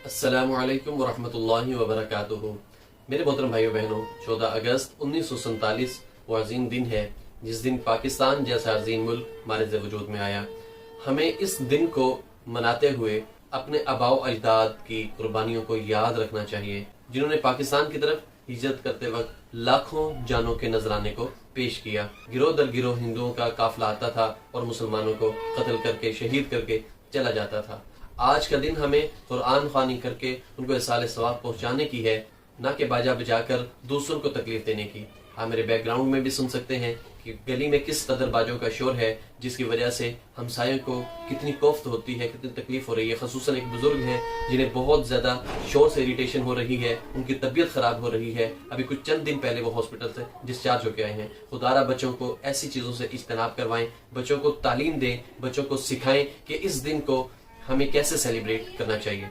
अस्सलामुअलैकुम वरहमतुल्लाहि वबरकातुहू। मेरे मोहतरम भाइयों बहनों, 14 अगस्त 1947 वो अजीम दिन है जिस दिन पाकिस्तान जैसा अजीम मुल्क हमारे वजूद में आया। हमें इस दिन को मनाते हुए अपने आबाओ अजदाद की कुर्बानियों को याद रखना चाहिए, जिन्होंने पाकिस्तान की तरफ हिजरत करते वक्त लाखों जानों के नजराने को पेश किया। गिरोह दर गिरोह हिंदुओं का काफिला आता था और मुसलमानों को कत्ल करके शहीद करके चला जाता था। आज का दिन हमें कुरान ख्वानी करके उनको इसाले सवाब पहुंचाने की है, ना कि बाजा बजाकर दूसरों को तकलीफ देने की। आप मेरे बैकग्राउंड में भी सुन सकते हैं कि गली में किस कदर बाजों का शोर है, जिसकी वजह से हमसायों को कितनी कोफ्त होती है, कितनी तकलीफ हो रही है। खसूसन एक बुजुर्ग हैं जिन्हें बहुत ज्यादा शोर से इरिटेशन हो रही है, उनकी तबीयत खराब हो रही है। अभी कुछ चंद दिन पहले वो हॉस्पिटल से डिस्चार्ज होकर आए हैं। खुदारा बच्चों को ऐसी चीजों से इज्तनाब करवाएं, बच्चों को तालीम दें, बच्चों को सिखाएं कि इस दिन को हमें कैसे सेलिब्रेट करना चाहिए।